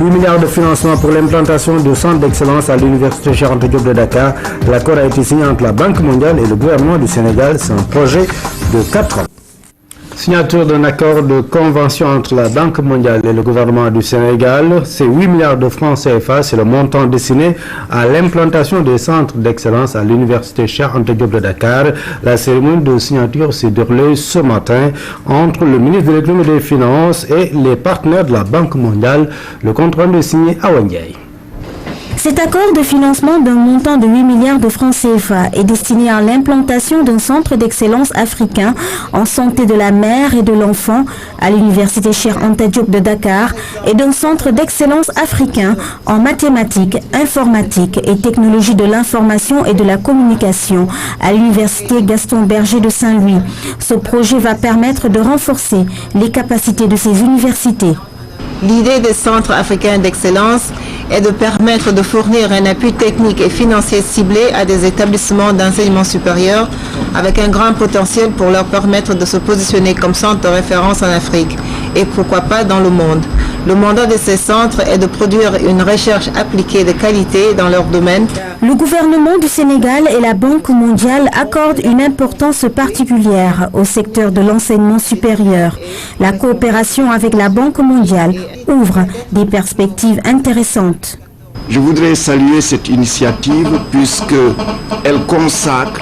8 milliards de financement pour l'implantation du centre d'excellence à l'université Cheikh Anta Diop de Dakar. L'accord a été signé entre la Banque mondiale et le gouvernement du Sénégal. C'est un projet de 4 ans. Signature d'un accord de convention entre la Banque mondiale et le gouvernement du Sénégal. C'est 8 milliards de francs CFA. C'est le montant destiné à l'implantation des centres d'excellence à l'université Cheikh Anta Diop de Dakar. La cérémonie de signature s'est déroulée ce matin entre le ministre de l'Économie et des Finances et les partenaires de la Banque mondiale. Le compte-rendu est signé à Wandiaï. Cet accord de financement d'un montant de 8 milliards de francs CFA est destiné à l'implantation d'un centre d'excellence africain en santé de la mère et de l'enfant à l'université Cheikh Anta Diop de Dakar et d'un centre d'excellence africain en mathématiques, informatique et technologie de l'information et de la communication à l'université Gaston Berger de Saint-Louis. Ce projet va permettre de renforcer les capacités de ces universités. L'idée des centres africains d'excellence est de permettre de fournir un appui technique et financier ciblé à des établissements d'enseignement supérieur avec un grand potentiel pour leur permettre de se positionner comme centre de référence en Afrique et pourquoi pas dans le monde. Le mandat de ces centres est de produire une recherche appliquée de qualité dans leur domaine. Le gouvernement du Sénégal et la Banque mondiale accordent une importance particulière au secteur de l'enseignement supérieur. La coopération avec la Banque mondiale ouvre des perspectives intéressantes. Je voudrais saluer cette initiative puisqu'elle consacre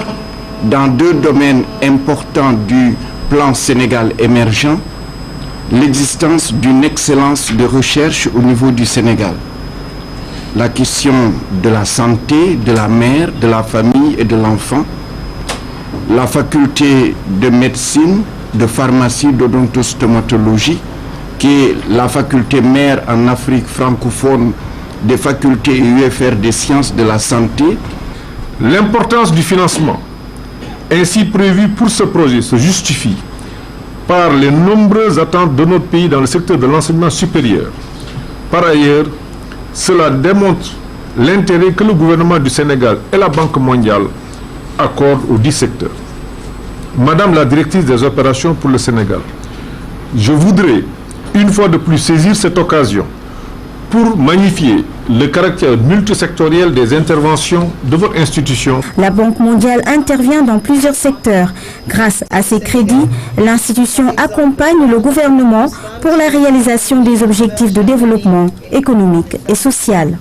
dans 2 domaines importants du plan Sénégal émergent l'existence d'une excellence de recherche au niveau du Sénégal. La question de la santé, de la mère, de la famille et de l'enfant, la faculté de médecine, de pharmacie, d'odontostomatologie, qui est la faculté mère en Afrique francophone des facultés UFR des sciences de la santé. L'importance du financement ainsi prévu pour ce projet se justifie par les nombreuses attentes de notre pays dans le secteur de l'enseignement supérieur. Par ailleurs, cela démontre l'intérêt que le gouvernement du Sénégal et la Banque mondiale accordent aux 10 secteurs. Madame la directrice des opérations pour le Sénégal, je voudrais une fois de plus saisir cette occasion pour magnifier le caractère multisectoriel des interventions de votre institution. La Banque mondiale intervient dans plusieurs secteurs. Grâce à ces crédits, l'institution accompagne le gouvernement pour la réalisation des objectifs de développement économique et social.